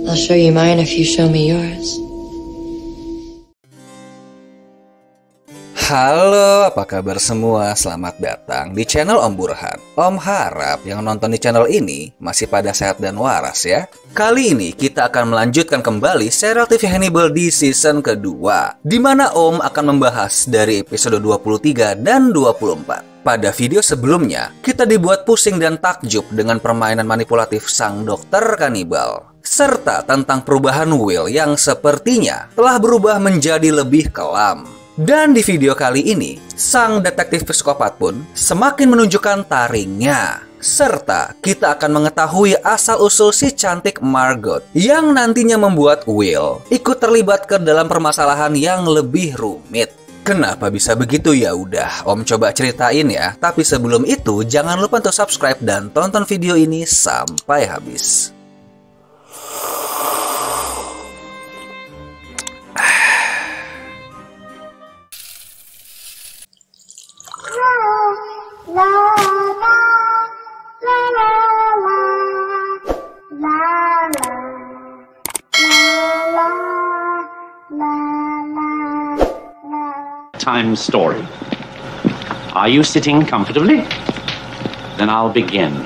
I'll show you mine if you show me yours. Halo, apa kabar semua? Selamat datang di channel Om Burhan. Om harap yang nonton di channel ini masih pada sehat dan waras ya. Kali ini kita akan melanjutkan kembali serial TV Hannibal di season kedua, di mana Om akan membahas dari episode 23 dan 24. Pada video sebelumnya, kita dibuat pusing dan takjub dengan permainan manipulatif sang dokter kanibal, serta tentang perubahan Will yang sepertinya telah berubah menjadi lebih kelam. Dan di video kali ini, sang detektif psikopat pun semakin menunjukkan taringnya. Serta kita akan mengetahui asal-usul si cantik Margot yang nantinya membuat Will ikut terlibat ke dalam permasalahan yang lebih rumit. Kenapa bisa begitu? Ya udah, Om coba ceritain ya. Tapi sebelum itu, jangan lupa untuk subscribe dan tonton video ini sampai habis. Time story. Are you sitting comfortably? Then I'll begin.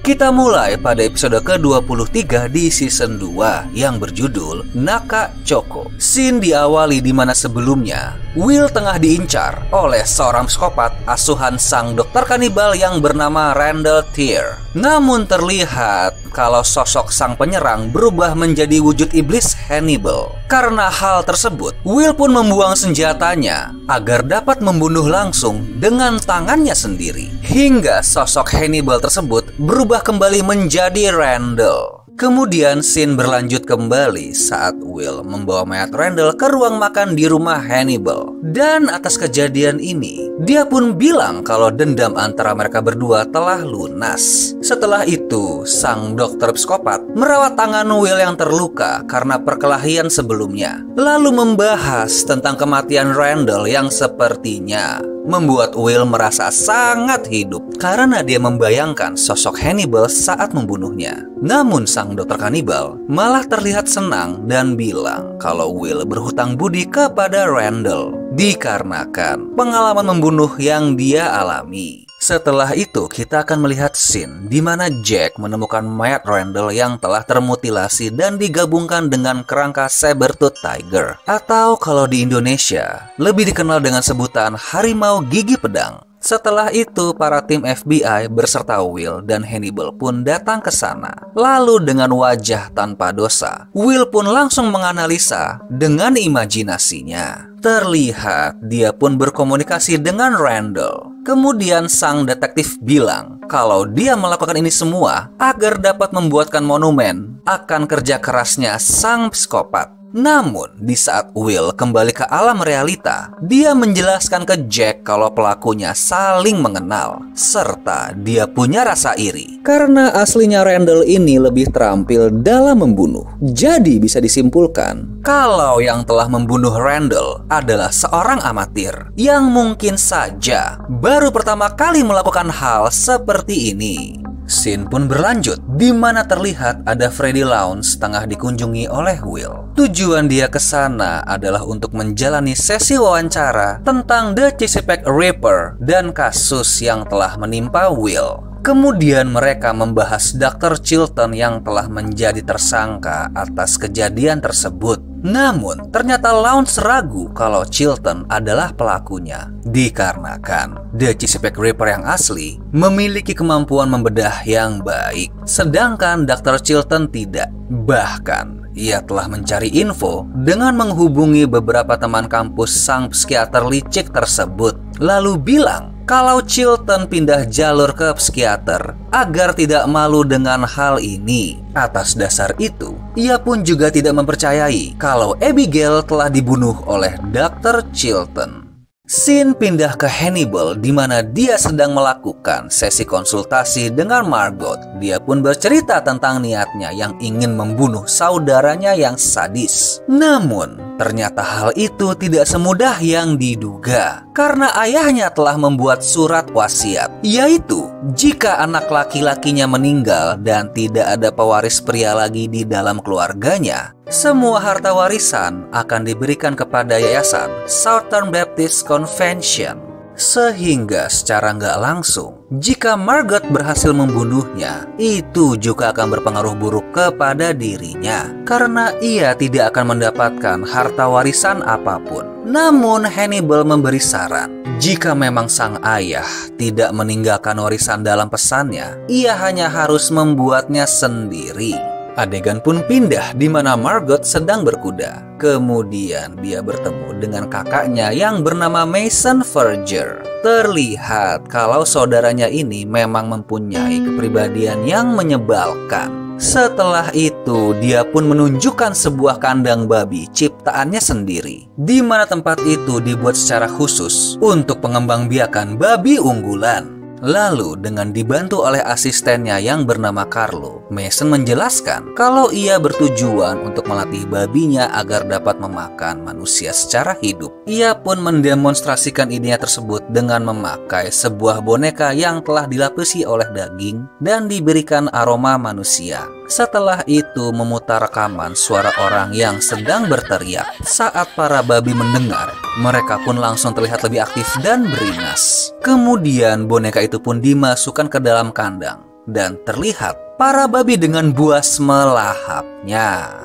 Kita mulai pada episode ke-23 di season 2 yang berjudul Naka Choco. Scene diawali di mana sebelumnya Will tengah diincar oleh seorang psikopat asuhan sang dokter kanibal yang bernama Randall Tier. Namun terlihat kalau sosok sang penyerang berubah menjadi wujud iblis Hannibal. Karena hal tersebut, Will pun membuang senjatanya agar dapat membunuh langsung dengan tangannya sendiri. Hingga sosok Hannibal tersebut berubah kembali menjadi Randall. Kemudian scene berlanjut kembali saat Will membawa mayat Randall ke ruang makan di rumah Hannibal. Dan atas kejadian ini, dia pun bilang kalau dendam antara mereka berdua telah lunas. Setelah itu, sang dokter psikopat merawat tangan Will yang terluka karena perkelahian sebelumnya. Lalu membahas tentang kematian Randall yang sepertinya membuat Will merasa sangat hidup karena dia membayangkan sosok Hannibal saat membunuhnya. Namun sang dokter kanibal malah terlihat senang dan bilang kalau Will berhutang budi kepada Randall dikarenakan pengalaman membunuh yang dia alami. Setelah itu kita akan melihat scene di mana Jack menemukan mayat Randall yang telah termutilasi dan digabungkan dengan kerangka saber-tooth tiger, atau kalau di Indonesia lebih dikenal dengan sebutan harimau gigi pedang. Setelah itu, para tim FBI beserta Will dan Hannibal pun datang ke sana. Lalu dengan wajah tanpa dosa, Will pun langsung menganalisa dengan imajinasinya. Terlihat dia pun berkomunikasi dengan Randall. Kemudian sang detektif bilang kalau dia melakukan ini semua agar dapat membuatkan monumen akan kerja kerasnya sang psikopat. Namun, di saat Will kembali ke alam realita, dia menjelaskan ke Jack kalau pelakunya saling mengenal, serta dia punya rasa iri. Karena aslinya Randall ini lebih terampil dalam membunuh. Jadi bisa disimpulkan, kalau yang telah membunuh Randall adalah seorang amatir yang mungkin saja baru pertama kali melakukan hal seperti ini. Scene pun berlanjut, di mana terlihat ada Freddy Lounge tengah dikunjungi oleh Will. Tujuan dia ke sana adalah untuk menjalani sesi wawancara tentang The Chesapeake Ripper dan kasus yang telah menimpa Will. Kemudian mereka membahas Dr. Chilton yang telah menjadi tersangka atas kejadian tersebut. Namun, ternyata Lounge ragu kalau Chilton adalah pelakunya, dikarenakan The Chesapeake Ripper yang asli memiliki kemampuan membedah yang baik, sedangkan Dr. Chilton tidak. Bahkan, ia telah mencari info dengan menghubungi beberapa teman kampus sang psikiater licik tersebut, lalu bilang kalau Chilton pindah jalur ke psikiater agar tidak malu dengan hal ini. Atas dasar itu, ia pun juga tidak mempercayai kalau Abigail telah dibunuh oleh Dr. Chilton. Scene pindah ke Hannibal di mana dia sedang melakukan sesi konsultasi dengan Margot. Dia pun bercerita tentang niatnya yang ingin membunuh saudaranya yang sadis. Namun, Ternyata hal itu tidak semudah yang diduga, karena ayahnya telah membuat surat wasiat, yaitu jika anak laki-lakinya meninggal dan tidak ada pewaris pria lagi di dalam keluarganya, semua harta warisan akan diberikan kepada yayasan Southern Baptist Convention. Sehingga secara nggak langsung, jika Margot berhasil membunuhnya, itu juga akan berpengaruh buruk kepada dirinya, karena ia tidak akan mendapatkan harta warisan apapun. Namun Hannibal memberi saran, jika memang sang ayah tidak meninggalkan warisan dalam pesannya, ia hanya harus membuatnya sendiri. Adegan pun pindah di mana Margot sedang berkuda. Kemudian dia bertemu dengan kakaknya yang bernama Mason Verger. Terlihat kalau saudaranya ini memang mempunyai kepribadian yang menyebalkan. Setelah itu, dia pun menunjukkan sebuah kandang babi ciptaannya sendiri, di mana tempat itu dibuat secara khusus untuk pengembangbiakan babi unggulan. Lalu dengan dibantu oleh asistennya yang bernama Carlo, Mason menjelaskan kalau ia bertujuan untuk melatih babinya agar dapat memakan manusia secara hidup. Ia pun mendemonstrasikan idenya tersebut dengan memakai sebuah boneka yang telah dilapisi oleh daging dan diberikan aroma manusia. Setelah itu memutar rekaman suara orang yang sedang berteriak. Saat para babi mendengar, mereka pun langsung terlihat lebih aktif dan beringas. Kemudian boneka itu pun dimasukkan ke dalam kandang dan terlihat para babi dengan buas melahapnya.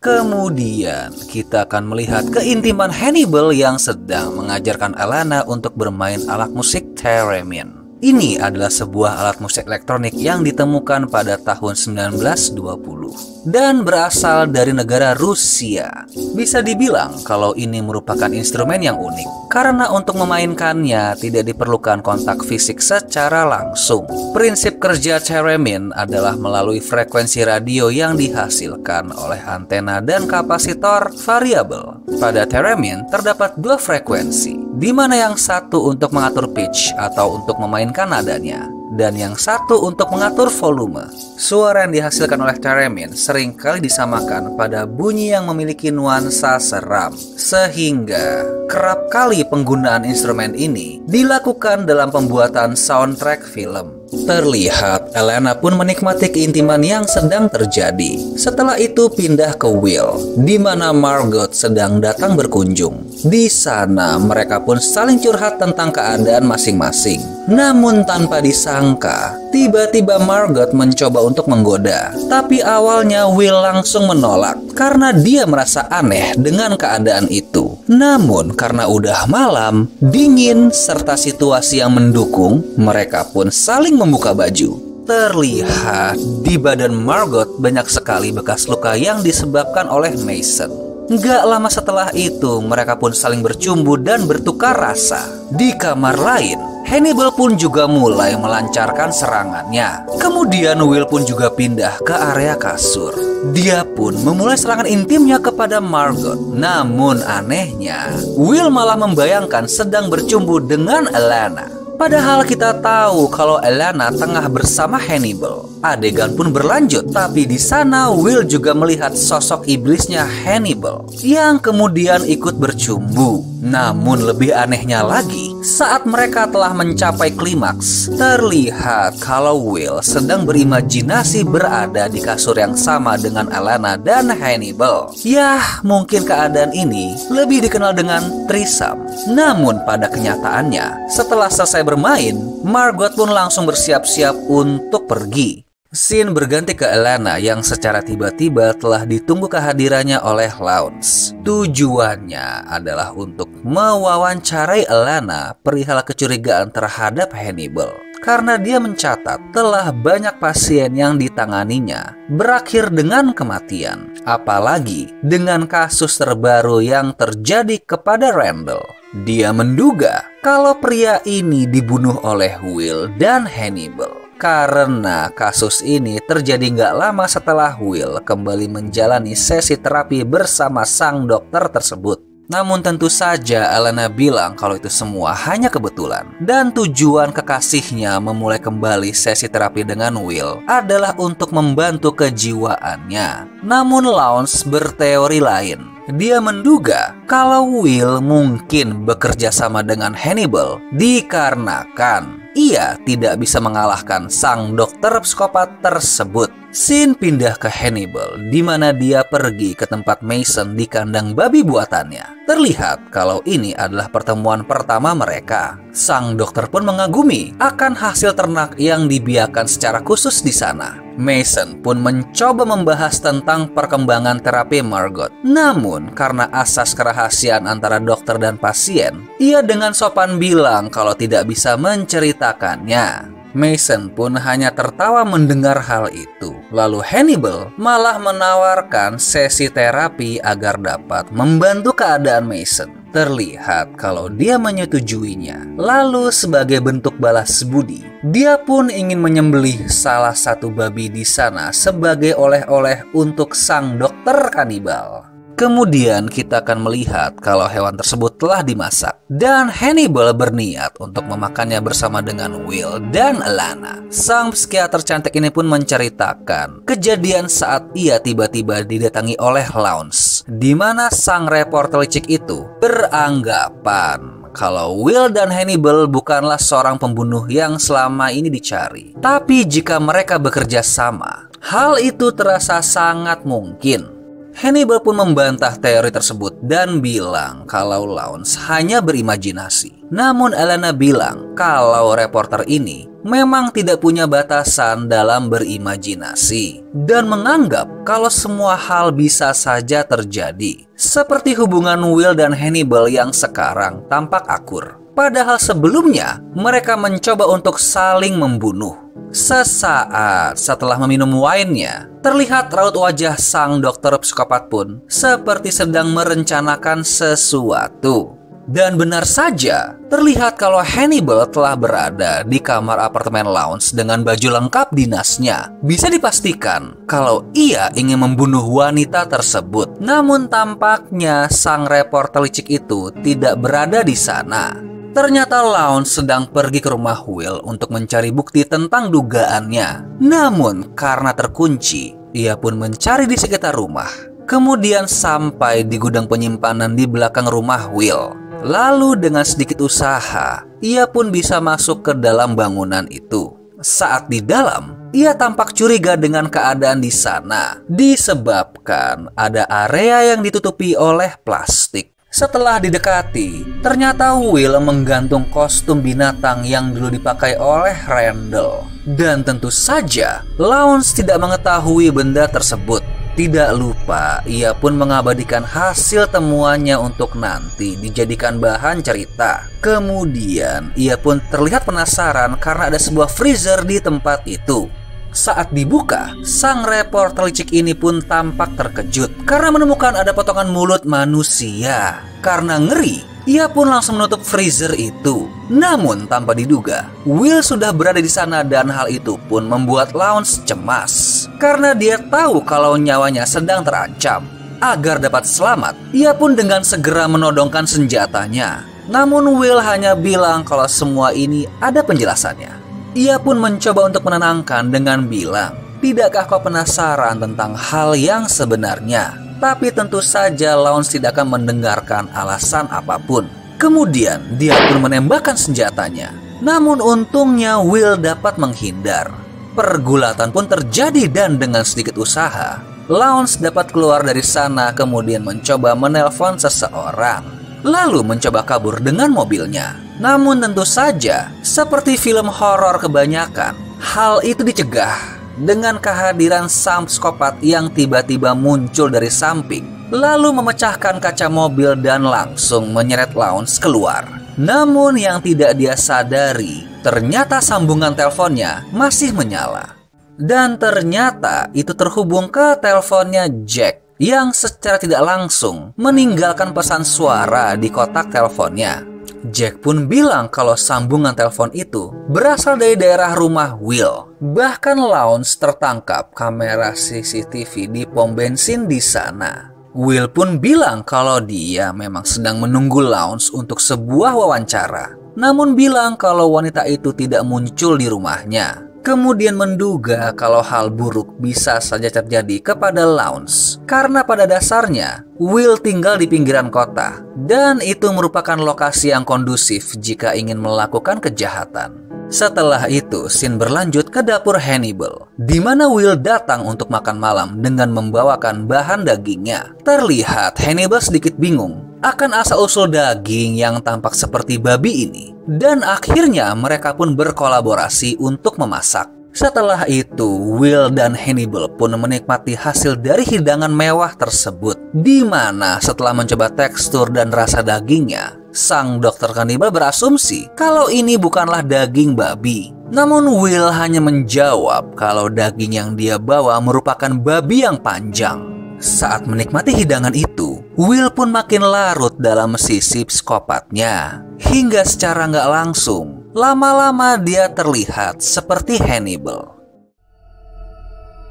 Kemudian kita akan melihat keintiman Hannibal yang sedang mengajarkan Alana untuk bermain alat musik theremin. Ini adalah sebuah alat musik elektronik yang ditemukan pada tahun 1920 dan berasal dari negara Rusia. Bisa dibilang kalau ini merupakan instrumen yang unik, karena untuk memainkannya tidak diperlukan kontak fisik secara langsung. Prinsip kerja theremin adalah melalui frekuensi radio yang dihasilkan oleh antena dan kapasitor variabel. Pada theremin terdapat dua frekuensi, di mana yang satu untuk mengatur pitch atau untuk memainkan nadanya, dan yang satu untuk mengatur volume. Suara yang dihasilkan oleh theremin seringkali disamakan pada bunyi yang memiliki nuansa seram, sehingga kerap kali penggunaan instrumen ini dilakukan dalam pembuatan soundtrack film. Terlihat Alana pun menikmati keintiman yang sedang terjadi. Setelah itu pindah ke Will, di mana Margot sedang datang berkunjung. Di sana mereka pun saling curhat tentang keadaan masing-masing. Namun tanpa disangka, tiba-tiba Margot mencoba untuk menggoda. Tapi awalnya Will langsung menolak karena dia merasa aneh dengan keadaan itu. Namun karena udah malam, dingin, serta situasi yang mendukung, mereka pun saling membuka baju. Terlihat di badan Margot banyak sekali bekas luka yang disebabkan oleh Mason. Gak lama setelah itu, mereka pun saling bercumbu dan bertukar rasa. Di kamar lain, Hannibal pun juga mulai melancarkan serangannya. Kemudian Will pun juga pindah ke area kasur. Dia pun memulai serangan intimnya kepada Margot. Namun anehnya, Will malah membayangkan sedang bercumbu dengan Alana. Padahal kita tahu kalau Alana tengah bersama Hannibal. Adegan pun berlanjut, tapi di sana Will juga melihat sosok iblisnya Hannibal yang kemudian ikut bercumbu. Namun lebih anehnya lagi, saat mereka telah mencapai klimaks, terlihat kalau Will sedang berimajinasi berada di kasur yang sama dengan Alana dan Hannibal. Yah, mungkin keadaan ini lebih dikenal dengan threesome. Namun pada kenyataannya, setelah selesai bermain, Margot pun langsung bersiap-siap untuk pergi. Scene berganti ke Alana yang secara tiba-tiba telah ditunggu kehadirannya oleh Lawrence. Tujuannya adalah untuk mewawancarai Alana perihal kecurigaan terhadap Hannibal. Karena dia mencatat telah banyak pasien yang ditanganinya berakhir dengan kematian. Apalagi dengan kasus terbaru yang terjadi kepada Randall. Dia menduga kalau pria ini dibunuh oleh Will dan Hannibal. Karena kasus ini terjadi gak lama setelah Will kembali menjalani sesi terapi bersama sang dokter tersebut. Namun tentu saja Alana bilang kalau itu semua hanya kebetulan. Dan tujuan kekasihnya memulai kembali sesi terapi dengan Will adalah untuk membantu kejiwaannya. Namun Lawrence berteori lain. Dia menduga kalau Will mungkin bekerja sama dengan Hannibal dikarenakan ia tidak bisa mengalahkan sang dokter psikopat tersebut. Scene pindah ke Hannibal, di mana dia pergi ke tempat Mason di kandang babi buatannya. Terlihat kalau ini adalah pertemuan pertama mereka. Sang dokter pun mengagumi akan hasil ternak yang dibiarkan secara khusus di sana. Mason pun mencoba membahas tentang perkembangan terapi Margot. Namun, karena asas kerahasiaan antara dokter dan pasien, ia dengan sopan bilang kalau tidak bisa menceritakannya. Mason pun hanya tertawa mendengar hal itu. Lalu Hannibal malah menawarkan sesi terapi agar dapat membantu keadaan Mason. Terlihat kalau dia menyetujuinya. Lalu sebagai bentuk balas budi, dia pun ingin menyembelih salah satu babi di sana sebagai oleh-oleh untuk sang dokter kanibal. Kemudian kita akan melihat kalau hewan tersebut telah dimasak dan Hannibal berniat untuk memakannya bersama dengan Will dan Alana. Sang psikiater cantik ini pun menceritakan kejadian saat ia tiba-tiba didatangi oleh Lawrence, di mana sang reporter licik itu beranggapan kalau Will dan Hannibal bukanlah seorang pembunuh yang selama ini dicari. Tapi jika mereka bekerja sama, hal itu terasa sangat mungkin. Hannibal pun membantah teori tersebut dan bilang kalau Lawrence hanya berimajinasi. Namun Alana bilang kalau reporter ini memang tidak punya batasan dalam berimajinasi dan menganggap kalau semua hal bisa saja terjadi. Seperti hubungan Will dan Hannibal yang sekarang tampak akur. Padahal sebelumnya mereka mencoba untuk saling membunuh. Sesaat setelah meminum wine-nya, terlihat raut wajah sang dokter psikopat pun seperti sedang merencanakan sesuatu. Dan benar saja, terlihat kalau Hannibal telah berada di kamar apartemen Lawrence dengan baju lengkap dinasnya. Bisa dipastikan kalau ia ingin membunuh wanita tersebut. Namun tampaknya sang reporter licik itu tidak berada di sana. Ternyata Lawrence sedang pergi ke rumah Will untuk mencari bukti tentang dugaannya. Namun karena terkunci, ia pun mencari di sekitar rumah. Kemudian sampai di gudang penyimpanan di belakang rumah Will. Lalu dengan sedikit usaha, ia pun bisa masuk ke dalam bangunan itu. Saat di dalam, ia tampak curiga dengan keadaan di sana, disebabkan ada area yang ditutupi oleh plastik. Setelah didekati, ternyata Will menggantung kostum binatang yang dulu dipakai oleh Randall. Dan tentu saja, Lawrence tidak mengetahui benda tersebut. Tidak lupa, ia pun mengabadikan hasil temuannya untuk nanti dijadikan bahan cerita. Kemudian, ia pun terlihat penasaran karena ada sebuah freezer di tempat itu. Saat dibuka, sang reporter licik ini pun tampak terkejut karena menemukan ada potongan mulut manusia. Karena ngeri, ia pun langsung menutup freezer itu. Namun tanpa diduga, Will sudah berada di sana dan hal itu pun membuat Lawrence cemas. Karena dia tahu kalau nyawanya sedang terancam. Agar dapat selamat, ia pun dengan segera menodongkan senjatanya. Namun Will hanya bilang kalau semua ini ada penjelasannya. Ia pun mencoba untuk menenangkan dengan bilang, "Tidakkah kau penasaran tentang hal yang sebenarnya?" Tapi tentu saja Lawrence tidak akan mendengarkan alasan apapun. Kemudian dia pun menembakkan senjatanya. Namun untungnya Will dapat menghindar. Pergulatan pun terjadi dan dengan sedikit usaha, Lawrence dapat keluar dari sana kemudian mencoba menelpon seseorang. Lalu mencoba kabur dengan mobilnya. Namun tentu saja, seperti film horor kebanyakan, hal itu dicegah dengan kehadiran sang psikopat yang tiba-tiba muncul dari samping, lalu memecahkan kaca mobil dan langsung menyeret Lawrence keluar. Namun yang tidak dia sadari, ternyata sambungan teleponnya masih menyala. Dan ternyata itu terhubung ke teleponnya Jack, yang secara tidak langsung meninggalkan pesan suara di kotak teleponnya. Jack pun bilang kalau sambungan telepon itu berasal dari daerah rumah Will. Bahkan Lawrence tertangkap kamera CCTV di pom bensin di sana. Will pun bilang kalau dia memang sedang menunggu Lawrence untuk sebuah wawancara. Namun bilang kalau wanita itu tidak muncul di rumahnya. kemudian menduga kalau hal buruk bisa saja terjadi kepada Lawrence. Karena pada dasarnya, Will tinggal di pinggiran kota, dan itu merupakan lokasi yang kondusif jika ingin melakukan kejahatan. Setelah itu, scene berlanjut ke dapur Hannibal, di mana Will datang untuk makan malam dengan membawakan bahan dagingnya. Terlihat Hannibal sedikit bingung akan asal-usul daging yang tampak seperti babi ini, dan akhirnya mereka pun berkolaborasi untuk memasak. Setelah itu, Will dan Hannibal pun menikmati hasil dari hidangan mewah tersebut, di mana setelah mencoba tekstur dan rasa dagingnya, sang dokter kanibal berasumsi kalau ini bukanlah daging babi. Namun Will hanya menjawab kalau daging yang dia bawa merupakan babi yang panjang. Saat menikmati hidangan itu, Will pun makin larut dalam sisi psikopatnya. Hingga secara nggak langsung, lama-lama dia terlihat seperti Hannibal.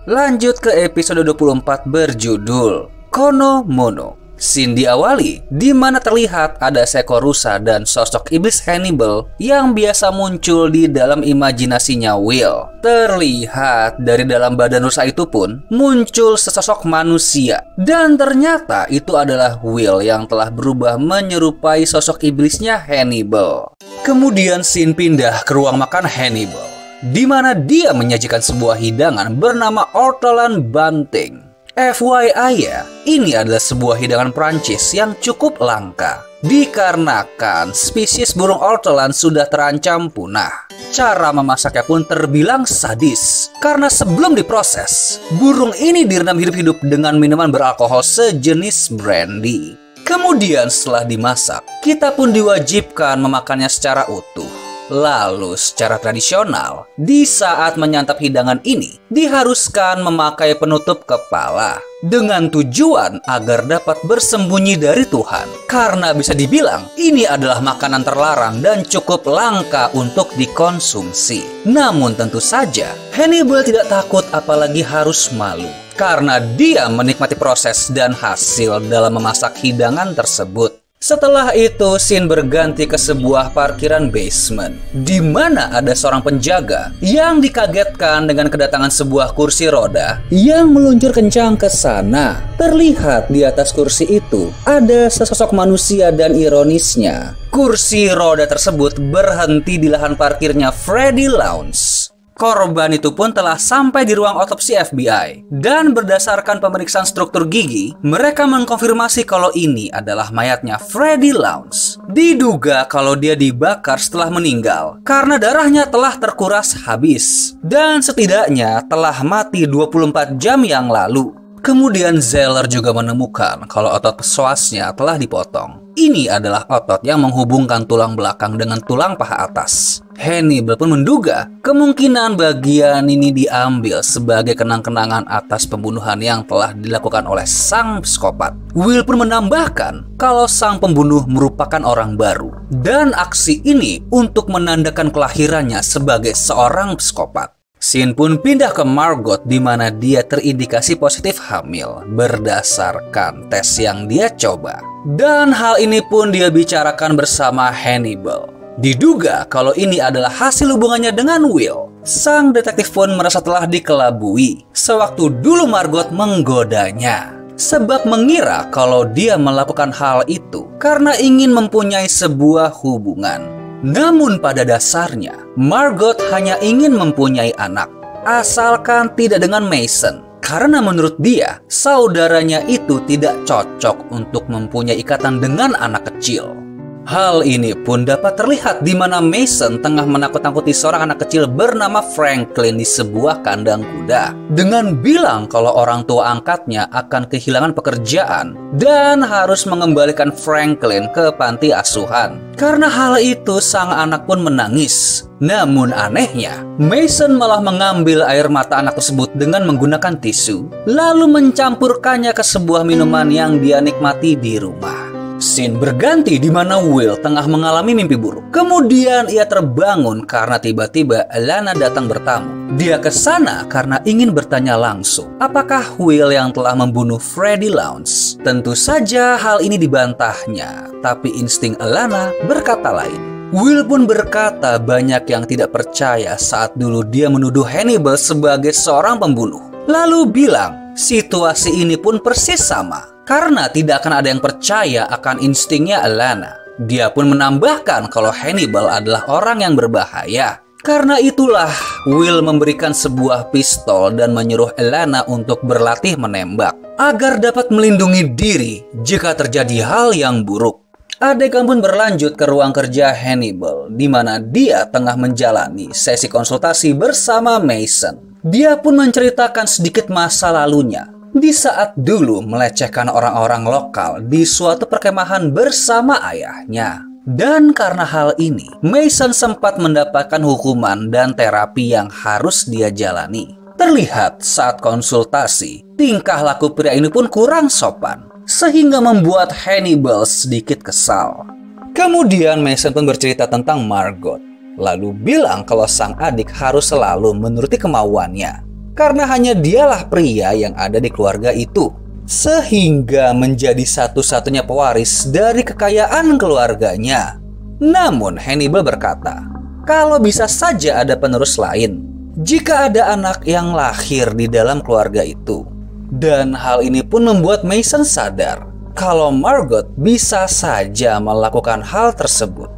Lanjut ke episode 24 berjudul Kono Mono. Scene diawali di mana terlihat ada seekor rusa dan sosok iblis Hannibal yang biasa muncul di dalam imajinasinya Will. Terlihat dari dalam badan rusa itu pun muncul sesosok manusia, dan ternyata itu adalah Will yang telah berubah menyerupai sosok iblisnya Hannibal. Kemudian scene pindah ke ruang makan Hannibal, di mana dia menyajikan sebuah hidangan bernama ortolan bunting. FYI ya, ini adalah sebuah hidangan Prancis yang cukup langka, dikarenakan spesies burung ortolan sudah terancam punah. Cara memasaknya pun terbilang sadis, karena sebelum diproses, burung ini direndam hidup-hidup dengan minuman beralkohol sejenis brandy. Kemudian setelah dimasak, kita pun diwajibkan memakannya secara utuh. Lalu secara tradisional, di saat menyantap hidangan ini, diharuskan memakai penutup kepala dengan tujuan agar dapat bersembunyi dari Tuhan. Karena bisa dibilang, ini adalah makanan terlarang dan cukup langka untuk dikonsumsi. Namun tentu saja, Hannibal tidak takut apalagi harus malu, karena dia menikmati proses dan hasil dalam memasak hidangan tersebut. Setelah itu, scene berganti ke sebuah parkiran basement, di mana ada seorang penjaga yang dikagetkan dengan kedatangan sebuah kursi roda yang meluncur kencang ke sana. Terlihat di atas kursi itu ada sesosok manusia, dan ironisnya, kursi roda tersebut berhenti di lahan parkirnya Freddy Lawrence. Korban itu pun telah sampai di ruang otopsi FBI, dan berdasarkan pemeriksaan struktur gigi, mereka mengkonfirmasi kalau ini adalah mayatnya Freddy Lawrence. Diduga kalau dia dibakar setelah meninggal karena darahnya telah terkuras habis, dan setidaknya telah mati 24 jam yang lalu. Kemudian Zeller juga menemukan kalau otot psoasnya telah dipotong. Ini adalah otot yang menghubungkan tulang belakang dengan tulang paha atas. Hannibal pun menduga kemungkinan bagian ini diambil sebagai kenang-kenangan atas pembunuhan yang telah dilakukan oleh sang psikopat. Will pun menambahkan kalau sang pembunuh merupakan orang baru, dan aksi ini untuk menandakan kelahirannya sebagai seorang psikopat. Scene pun pindah ke Margot, di mana dia terindikasi positif hamil berdasarkan tes yang dia coba. Dan hal ini pun dia bicarakan bersama Hannibal. Diduga kalau ini adalah hasil hubungannya dengan Will. Sang detektif pun merasa telah dikelabui sewaktu dulu Margot menggodanya, sebab mengira kalau dia melakukan hal itu karena ingin mempunyai sebuah hubungan. Namun pada dasarnya, Margot hanya ingin mempunyai anak, asalkan tidak dengan Mason. Karena menurut dia, saudaranya itu tidak cocok untuk mempunyai ikatan dengan anak kecil. Hal ini pun dapat terlihat di mana Mason tengah menakut-nakuti seorang anak kecil bernama Franklin di sebuah kandang kuda, dengan bilang kalau orang tua angkatnya akan kehilangan pekerjaan dan harus mengembalikan Franklin ke panti asuhan. Karena hal itu, sang anak pun menangis. Namun anehnya, Mason malah mengambil air mata anak tersebut dengan menggunakan tisu, lalu mencampurkannya ke sebuah minuman yang dia nikmati di rumah. Scene berganti di mana Will tengah mengalami mimpi buruk. Kemudian ia terbangun karena tiba-tiba Alana datang bertamu. Dia ke sana karena ingin bertanya langsung, apakah Will yang telah membunuh Freddy Lawrence? Tentu saja hal ini dibantahnya, tapi insting Alana berkata lain. Will pun berkata banyak yang tidak percaya saat dulu dia menuduh Hannibal sebagai seorang pembunuh. Lalu bilang situasi ini pun persis sama, karena tidak akan ada yang percaya akan instingnya Alanna. Dia pun menambahkan kalau Hannibal adalah orang yang berbahaya. Karena itulah Will memberikan sebuah pistol dan menyuruh Alanna untuk berlatih menembak agar dapat melindungi diri jika terjadi hal yang buruk. Adegan pun berlanjut ke ruang kerja Hannibal, di mana dia tengah menjalani sesi konsultasi bersama Mason. Dia pun menceritakan sedikit masa lalunya di saat dulu melecehkan orang-orang lokal di suatu perkemahan bersama ayahnya. Dan karena hal ini, Mason sempat mendapatkan hukuman dan terapi yang harus dia jalani. Terlihat saat konsultasi, tingkah laku pria ini pun kurang sopan, sehingga membuat Hannibal sedikit kesal. Kemudian Mason pun bercerita tentang Margot, lalu bilang kalau sang adik harus selalu menuruti kemauannya, karena hanya dialah pria yang ada di keluarga itu, sehingga menjadi satu-satunya pewaris dari kekayaan keluarganya. Namun Hannibal berkata, kalau bisa saja ada penerus lain jika ada anak yang lahir di dalam keluarga itu. Dan hal ini pun membuat Mason sadar kalau Margot bisa saja melakukan hal tersebut.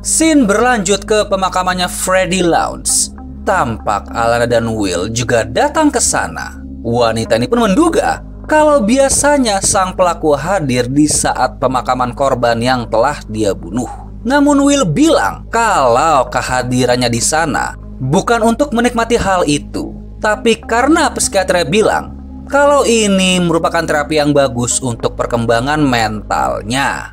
Scene berlanjut ke pemakamannya Freddy Lounge. Tampak Alanna dan Will juga datang ke sana. Wanita ini pun menduga kalau biasanya sang pelaku hadir di saat pemakaman korban yang telah dia bunuh. Namun Will bilang kalau kehadirannya di sana bukan untuk menikmati hal itu, tapi karena psikiater bilang kalau ini merupakan terapi yang bagus untuk perkembangan mentalnya.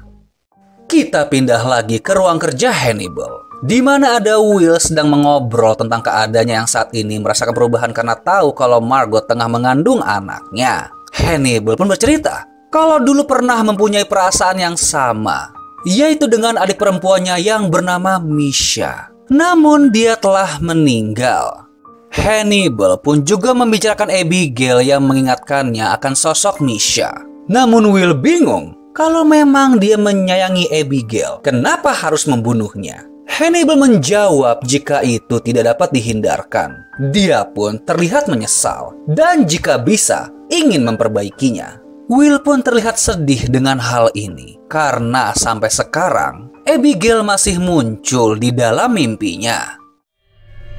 Kita pindah lagi ke ruang kerja Hannibal, di mana ada Will sedang mengobrol tentang keadaannya yang saat ini merasakan perubahan karena tahu kalau Margot tengah mengandung anaknya. Hannibal pun bercerita kalau dulu pernah mempunyai perasaan yang sama, yaitu dengan adik perempuannya yang bernama Misha. Namun dia telah meninggal. Hannibal pun juga membicarakan Abigail yang mengingatkannya akan sosok Misha. Namun Will bingung kalau memang dia menyayangi Abigail, kenapa harus membunuhnya? Hannibal menjawab jika itu tidak dapat dihindarkan. Dia pun terlihat menyesal dan jika bisa ingin memperbaikinya. Will pun terlihat sedih dengan hal ini karena sampai sekarang Abigail masih muncul di dalam mimpinya.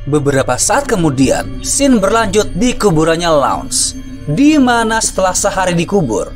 Beberapa saat kemudian, scene berlanjut di kuburannya Lounge, di mana setelah sehari dikubur,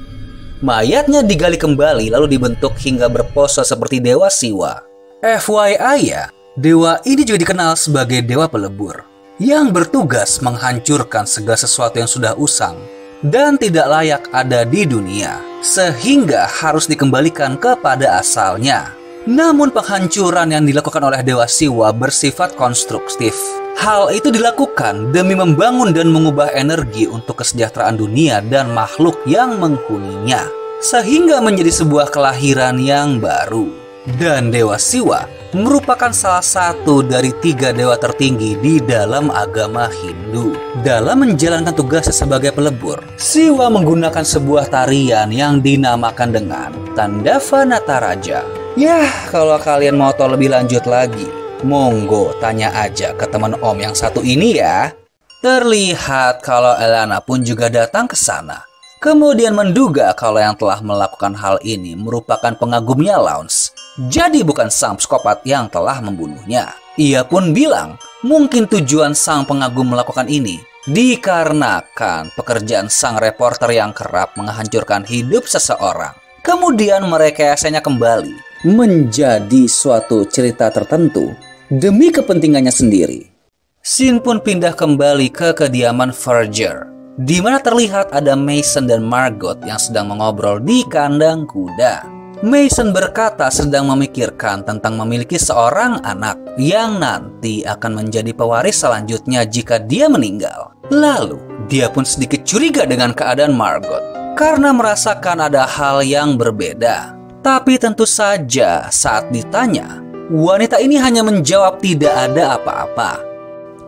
mayatnya digali kembali lalu dibentuk hingga berpose seperti dewa Siwa. FYI ya, dewa ini juga dikenal sebagai dewa pelebur yang bertugas menghancurkan segala sesuatu yang sudah usang dan tidak layak ada di dunia, sehingga harus dikembalikan kepada asalnya. Namun penghancuran yang dilakukan oleh Dewa Siwa bersifat konstruktif. Hal itu dilakukan demi membangun dan mengubah energi untuk kesejahteraan dunia dan makhluk yang menghuninya, sehingga menjadi sebuah kelahiran yang baru. Dan Dewa Siwa merupakan salah satu dari 3 dewa tertinggi di dalam agama Hindu. Dalam menjalankan tugasnya sebagai pelebur, Siwa menggunakan sebuah tarian yang dinamakan dengan Tandava Nataraja. Yah, kalau kalian mau tahu lebih lanjut lagi, monggo tanya aja ke teman om yang satu ini ya. Terlihat kalau Alanna pun juga datang ke sana. Kemudian menduga kalau yang telah melakukan hal ini merupakan pengagumnya Lounge. Jadi bukan sang psikopat yang telah membunuhnya. Ia pun bilang mungkin tujuan sang pengagum melakukan ini dikarenakan pekerjaan sang reporter yang kerap menghancurkan hidup seseorang. Kemudian merekayasanya kembali menjadi suatu cerita tertentu demi kepentingannya sendiri. Scene pun pindah kembali ke kediaman Verger, di mana terlihat ada Mason dan Margot yang sedang mengobrol di kandang kuda. Mason berkata sedang memikirkan tentang memiliki seorang anak yang nanti akan menjadi pewaris selanjutnya jika dia meninggal. Lalu dia pun sedikit curiga dengan keadaan Margot karena merasakan ada hal yang berbeda. Tapi tentu saja saat ditanya, wanita ini hanya menjawab tidak ada apa-apa.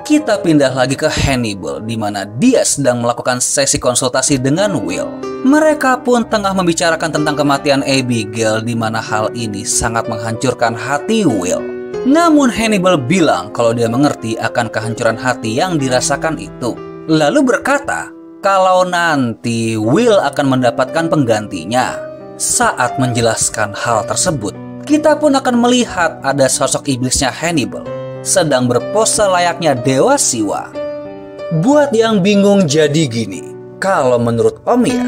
Kita pindah lagi ke Hannibal, di mana dia sedang melakukan sesi konsultasi dengan Will. Mereka pun tengah membicarakan tentang kematian Abigail, di mana hal ini sangat menghancurkan hati Will. Namun Hannibal bilang kalau dia mengerti akan kehancuran hati yang dirasakan itu. Lalu berkata kalau nanti Will akan mendapatkan penggantinya. Saat menjelaskan hal tersebut, kita pun akan melihat ada sosok iblisnya Hannibal sedang berpose layaknya dewa Siwa. Buat yang bingung jadi gini, kalau menurut Om ya,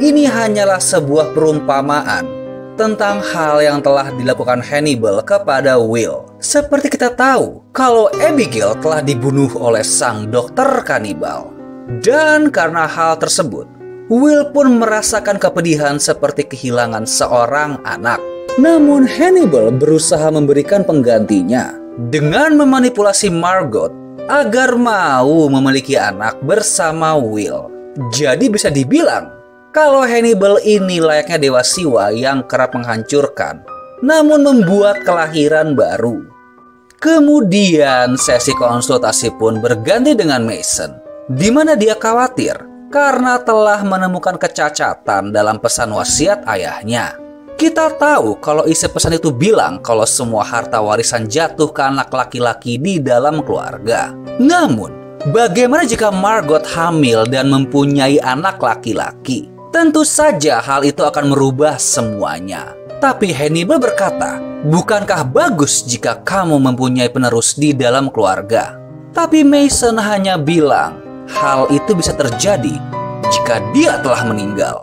ini hanyalah sebuah perumpamaan tentang hal yang telah dilakukan Hannibal kepada Will. Seperti kita tahu kalau Abigail telah dibunuh oleh sang dokter kanibal. Dan karena hal tersebut, Will pun merasakan kepedihan seperti kehilangan seorang anak. Namun Hannibal berusaha memberikan penggantinya dengan memanipulasi Margot agar mau memiliki anak bersama Will. Jadi bisa dibilang kalau Hannibal ini layaknya dewa Siwa yang kerap menghancurkan, namun membuat kelahiran baru. Kemudian sesi konsultasi pun berganti dengan Mason, di mana dia khawatir karena telah menemukan kecacatan dalam pesan wasiat ayahnya. Kita tahu kalau isi pesan itu bilang kalau semua harta warisan jatuh ke anak laki-laki di dalam keluarga. Namun, bagaimana jika Margot hamil dan mempunyai anak laki-laki? Tentu saja hal itu akan merubah semuanya. Tapi Hannibal berkata, bukankah bagus jika kamu mempunyai penerus di dalam keluarga? Tapi Mason hanya bilang, hal itu bisa terjadi jika dia telah meninggal.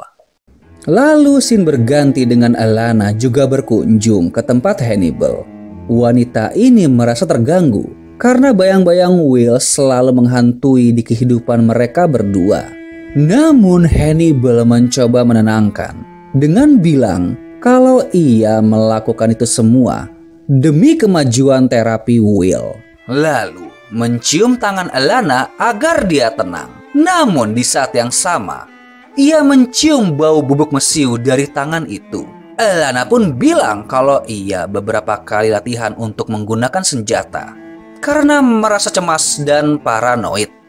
Lalu scene berganti dengan Alana juga berkunjung ke tempat Hannibal. Wanita ini merasa terganggu karena bayang-bayang Will selalu menghantui di kehidupan mereka berdua. Namun Hannibal mencoba menenangkan dengan bilang kalau ia melakukan itu semua demi kemajuan terapi Will. Lalu mencium tangan Alana agar dia tenang. Namun di saat yang sama, ia mencium bau bubuk mesiu dari tangan itu. Alana pun bilang kalau ia beberapa kali latihan untuk menggunakan senjata karena merasa cemas dan paranoid.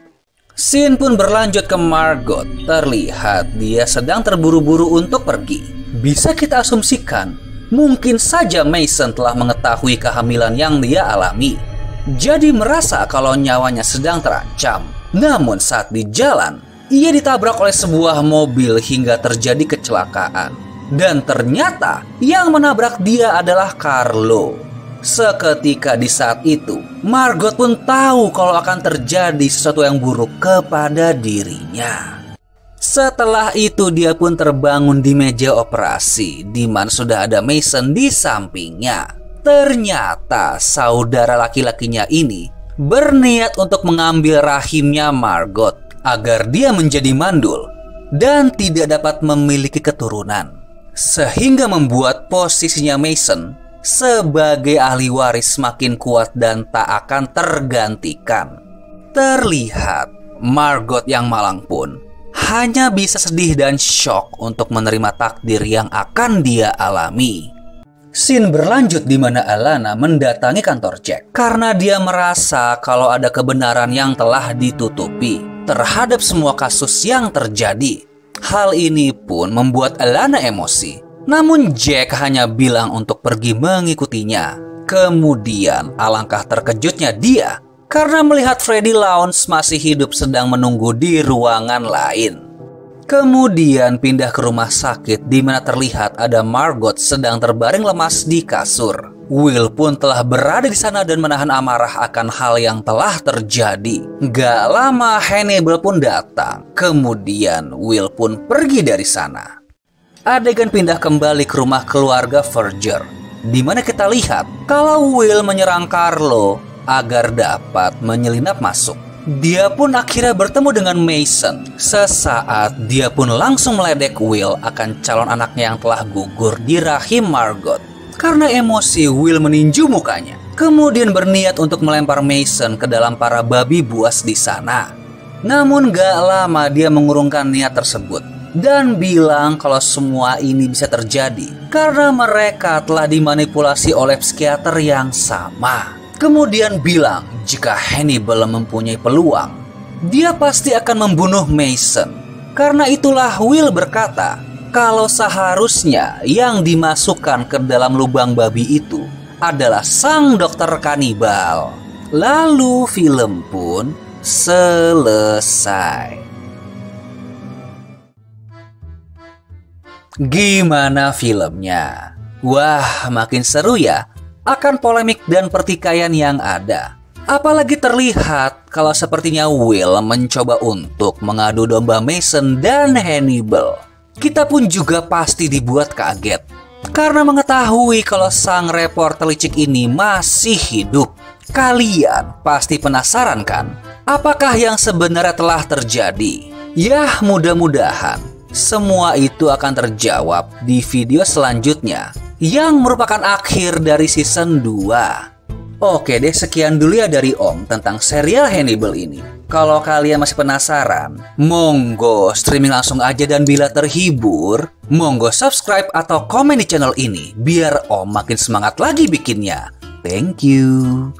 Scene pun berlanjut ke Margot. Terlihat dia sedang terburu-buru untuk pergi. Bisa kita asumsikan, mungkin saja Mason telah mengetahui kehamilan yang dia alami. Jadi merasa kalau nyawanya sedang terancam. Namun saat di jalan, ia ditabrak oleh sebuah mobil hingga terjadi kecelakaan. Dan ternyata yang menabrak dia adalah Carlo. Seketika di saat itu, Margot pun tahu kalau akan terjadi sesuatu yang buruk kepada dirinya. Setelah itu dia pun terbangun di meja operasi, di mana sudah ada Mason di sampingnya. Ternyata saudara laki-lakinya ini berniat untuk mengambil rahimnya Margot agar dia menjadi mandul dan tidak dapat memiliki keturunan, sehingga membuat posisinya Mason sebagai ahli waris semakin kuat dan tak akan tergantikan. Terlihat Margot yang malang pun hanya bisa sedih dan shock untuk menerima takdir yang akan dia alami. Scene berlanjut di mana Alana mendatangi kantor Jack karena dia merasa kalau ada kebenaran yang telah ditutupi terhadap semua kasus yang terjadi. Hal ini pun membuat Alana emosi. Namun Jack hanya bilang untuk pergi mengikutinya. Kemudian alangkah terkejutnya dia karena melihat Freddy Lounge masih hidup sedang menunggu di ruangan lain. Kemudian pindah ke rumah sakit di mana terlihat ada Margot sedang terbaring lemas di kasur. Will pun telah berada di sana dan menahan amarah akan hal yang telah terjadi. Gak lama Hannibal pun datang. Kemudian Will pun pergi dari sana. Adegan pindah kembali ke rumah keluarga Verger, di mana kita lihat kalau Will menyerang Carlo agar dapat menyelinap masuk. Dia pun akhirnya bertemu dengan Mason. Sesaat dia pun langsung meledek Will akan calon anaknya yang telah gugur di rahim Margot. Karena emosi, Will meninju mukanya, kemudian berniat untuk melempar Mason ke dalam para babi buas di sana. Namun gak lama dia mengurungkan niat tersebut dan bilang kalau semua ini bisa terjadi karena mereka telah dimanipulasi oleh psikiater yang sama. Kemudian bilang jika Hannibal mempunyai peluang, dia pasti akan membunuh Mason. Karena itulah Will berkata kalau seharusnya yang dimasukkan ke dalam lubang babi itu adalah sang dokter kanibal. Lalu film pun selesai. Gimana filmnya? Wah, makin seru ya. Akan polemik dan pertikaian yang ada. Apalagi terlihat kalau sepertinya Will mencoba untuk mengadu domba Mason dan Hannibal. Kita pun juga pasti dibuat kaget karena mengetahui kalau sang reporter licik ini masih hidup. Kalian pasti penasaran kan? Apakah yang sebenarnya telah terjadi? Yah, mudah-mudahan semua itu akan terjawab di video selanjutnya yang merupakan akhir dari season 2. Oke deh, sekian dulu ya dari Om tentang serial Hannibal ini. Kalau kalian masih penasaran, monggo streaming langsung aja, dan bila terhibur, monggo subscribe atau komen di channel ini biar Om makin semangat lagi bikinnya. Thank you.